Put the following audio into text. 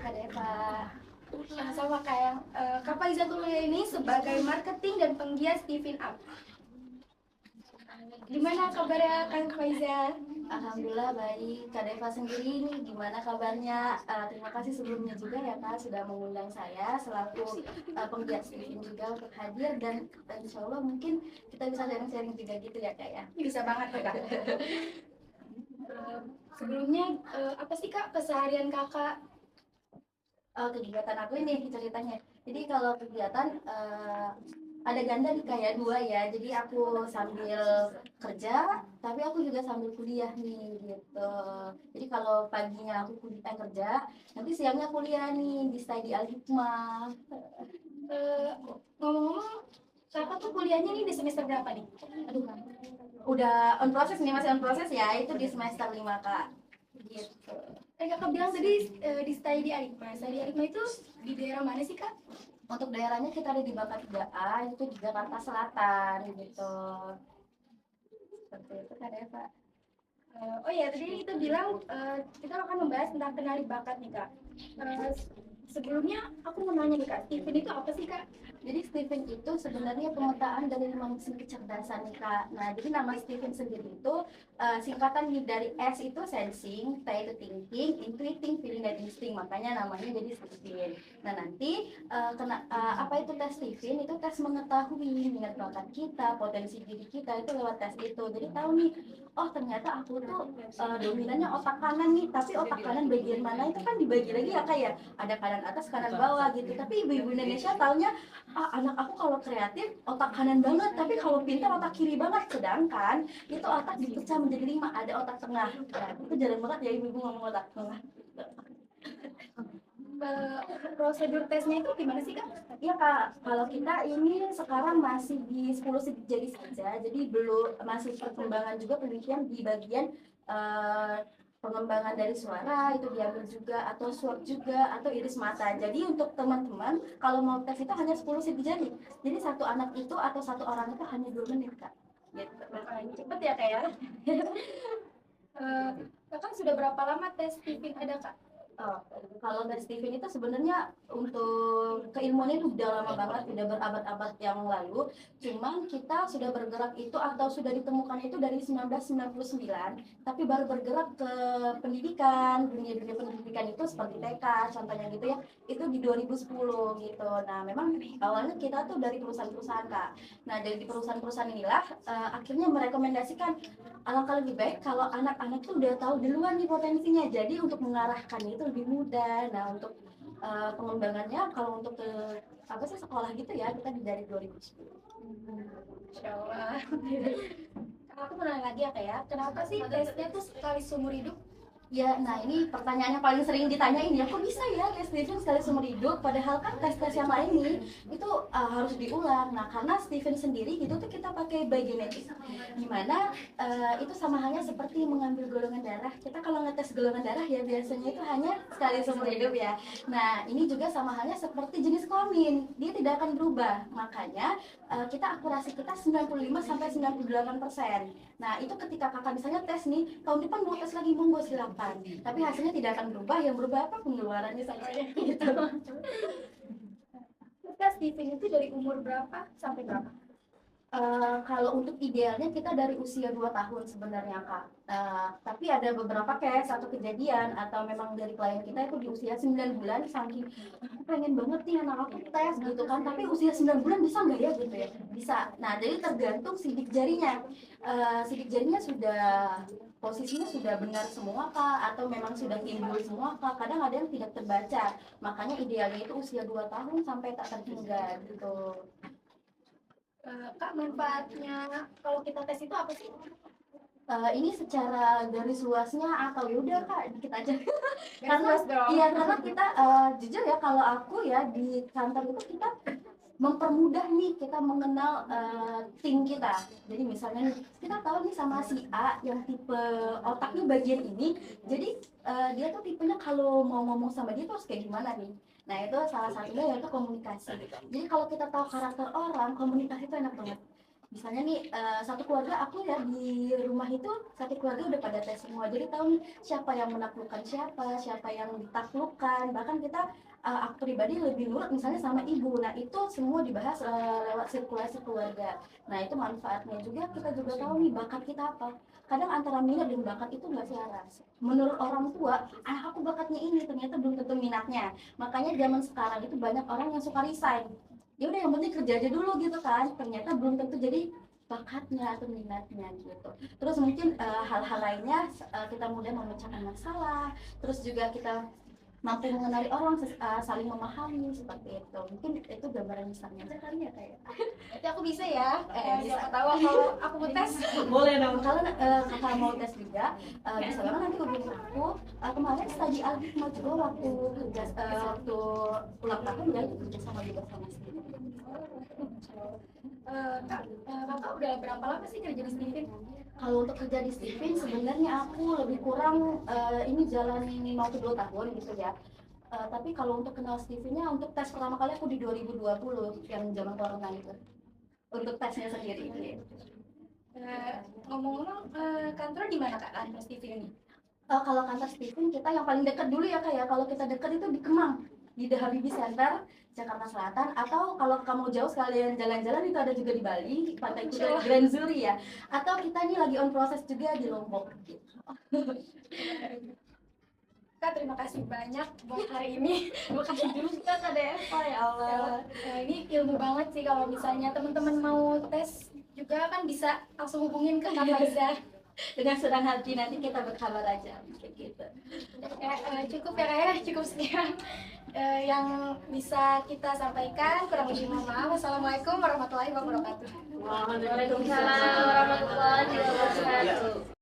Kak Deva. Sama kayak Kak Faiza kuliah ini sebagai marketing dan penggiat Steven Up. Gimana kabarnya Kak Faiza? Alhamdulillah baik. Kak Deva sendiri ini gimana kabarnya? Terima kasih sebelumnya juga ya Kak sudah mengundang saya selaku penggiat Steven juga untuk hadir dan insya Allah mungkin kita bisa sharing-sharing juga gitu ya Kak ya. Bisa banget Kak. Sebelumnya apa sih Kak keseharian Kakak? Kegiatan aku ini ceritanya. Jadi kalau kegiatan ada ganda nih kayak dua ya. Jadi aku sambil kerja, tapi aku juga sambil kuliah nih gitu. Jadi kalau paginya aku kerja, nanti siangnya kuliah nih di Studi Al Hikmah. Ngomong-ngomong, Kakak tuh kuliahnya nih di semester berapa nih? Aduh, udah on proses nih, masih on proses ya. Itu di semester 5 Kak. Gitu. Kakak bilang tadi di Studi Al Hikmah. Studi Al Hikmah itu di daerah mana sih Kak? Untuk daerahnya kita ada di Bapak 3A, itu di Jakarta Selatan gitu. Seperti itu Kak Deva. Oh ya, tadi kita bilang kita akan membahas tentang kenali bakat nih Kak. Sebelumnya aku mau nanya nih Kak, Steven itu apa sih Kak? Jadi Steven itu sebenarnya pemetaan dari 5 mesin kecerdasan nih Kak. Nah, jadi nama Steven sendiri itu singkatan dari S itu sensing, T itu thinking, intuiting, feeling, dan insting. Makanya namanya jadi Steven. Nah, nanti apa itu tes Steven? Itu tes mengetahui minat bakat kita, potensi diri kita itu lewat tes itu. Jadi tahu nih, oh ternyata aku tuh dominannya otak kanan nih, tapi otak kanan bagian mana itu kan dibagi lagi ya Kak ya. Ada kanan atas, kanan bawah gitu. Tapi ibu-ibu Indonesia taunya anak aku kalau kreatif otak kanan banget, tapi kalau pintar otak kiri banget. Sedangkan itu otak dipecah menjadi 5, ada otak tengah. Nah, itu jarang banget ya ibu-ibu ngomong otak tengah. Prosedur tesnya itu gimana sih Kak? Iya Kak, kalau kita ini sekarang masih di 10 sidik jari saja, jadi belum masih perkembangan juga penelitian di bagian eh, pengembangan dari suara itu diambil juga atau swab juga atau iris mata. Jadi untuk teman-teman kalau mau tes itu hanya 10 sidik jari. Jadi satu anak itu atau satu orang itu hanya 2 menit Kak. Gitu. Cepet ya Kak ya? Kakak sudah berapa lama tes Steven ada Kak? Oh, kalau dari Steven itu sebenarnya untuk keilmuannya itu udah lama banget, udah berabad-abad yang lalu. Cuman kita sudah bergerak itu atau sudah ditemukan itu dari 1999, tapi baru bergerak ke pendidikan, dunia-dunia pendidikan itu seperti TK, contohnya gitu ya, itu di 2010 gitu. Nah, memang awalnya kita tuh dari perusahaan-perusahaan Kak. Nah, dari perusahaan-perusahaan inilah akhirnya merekomendasikan alangkah lebih baik kalau anak-anak tuh udah tahu duluan nih potensinya. Jadi untuk mengarahkannya itu lebih mudah. Nah, untuk pengembangannya kalau untuk ke apa sih sekolah gitu ya kita dari 2010. Insya Allah. Aku mau nanya lagi ya Kak ya, kenapa sih tesnya tuh sekali seumur hidup? Ya, nah ini pertanyaan yang paling sering ditanyain ya, kok bisa ya tes Steven sekali seumur hidup? Padahal kan tes-tes yang lain nih itu harus diulang. Nah, karena Steven sendiri gitu tuh kita pakai by genetik, dimana itu sama halnya seperti mengambil golongan darah. Kita kalau ngetes golongan darah ya biasanya itu hanya sekali seumur hidup ya. Nah, ini juga sama halnya seperti jenis kelamin, dia tidak akan berubah. Makanya kita akurasi kita 95 sampai 98%. Nah, itu ketika kakak misalnya tes nih, tahun depan mau tes lagi monggo silakan. Tapi hasilnya tidak akan berubah, yang berubah apa pengeluarannya saja gitu. Kak Steven itu dari umur berapa sampai berapa? Kalau untuk idealnya kita dari usia 2 tahun sebenarnya Kak. Tapi ada beberapa case atau kejadian atau memang dari klien kita itu di usia 9 bulan saking aku pengen banget nih anak aku tes gitu kan, tapi usia 9 bulan bisa nggak ya gitu ya? Bisa. Nah, jadi tergantung sidik jarinya. Sidik jarinya sudah posisinya sudah benar semua Kak atau memang sudah timbul semua Kak. Kadang ada yang tidak terbaca. Makanya idealnya itu usia 2 tahun sampai tak terhingga gitu. Kak, manfaatnya kalau kita tes itu apa sih? Ini secara garis luasnya atau yaudah Kak dikit aja. Karena Luas dong. iya karena kita jujur ya kalau aku ya di kantor itu kita mempermudah nih kita mengenal tim kita. Jadi misalnya nih, kita tahu nih sama si A yang tipe otaknya bagian ini. Jadi dia tuh tipenya kalau mau ngomong sama dia tuh harus kayak gimana nih. Nah, itu salah satunya yaitu komunikasi. Jadi kalau kita tahu karakter orang, komunikasi itu enak banget. Misalnya nih satu keluarga aku ya di rumah itu satu keluarga udah pada tes semua, jadi tahu nih siapa yang menaklukkan siapa, siapa yang ditaklukkan. Bahkan kita aku pribadi lebih nurut misalnya sama ibu. Nah itu semua dibahas lewat sirkulasi keluarga. Nah itu manfaatnya juga, kita juga tahu nih bakat kita apa. Kadang antara minat dan bakat itu nggak selaras. Menurut orang tua, anak aku bakatnya ini, ternyata belum tentu minatnya. Makanya zaman sekarang itu banyak orang yang suka resign. Ya udah yang penting kerja aja dulu gitu kan, ternyata belum tentu jadi bakatnya atau minatnya gitu. Terus mungkin hal-hal lainnya kita mudah memecahkan masalah, terus juga kita mampu mengenali orang, saling memahami seperti itu. Mungkin itu gambaran besarnya aja kali ya kayak. Berarti aku bisa ya, Bisa. siapa tahu kalau aku mau tes. Boleh dong. Kalau kakak mau tes juga, bisa banget nanti hubungin aku. Kemarin studi Al-Hikmah juga waktu kerja waktu ulang tahun ya kerja sama juga sama Steve. Kakak udah berapa lama sih kerja di Steven? Kalau untuk kerja di Steven sebenarnya aku lebih kurang ini jalanin mau ke 2 tahun gitu ya. Tapi kalau untuk kenal Stevennya untuk tes pertama kali aku di 2020 yang zaman corona itu. Untuk tesnya sendiri gitu. Ngomong-ngomong, kantor di mana Kak, kantor Steven ini? Kalau kantor Steven kita yang paling dekat dulu ya kayak kalau kita dekat itu di Kemang di The Habibie Center Jakarta Selatan, atau kalau kamu jauh sekalian jalan-jalan itu ada juga di Bali Pantai Kuta Grand Zuri ya, atau kita ini lagi on proses juga di Lombok gitu. Kak, terima kasih banyak buat hari ini. Terima kasih juga Kak Deva, ya Allah. Ini ilmu banget sih, kalau misalnya teman-teman mau tes juga kan bisa langsung hubungin ke Kak Faiza. Dengan senang hati nanti kita berkabar aja kayak gitu. Cukup ya Kak ya, cukup sekian yang bisa kita sampaikan. Kurang lebih mohon maaf. Wassalamualaikum warahmatullahi wabarakatuh. Waalaikumsalam warahmatullahi wabarakatuh.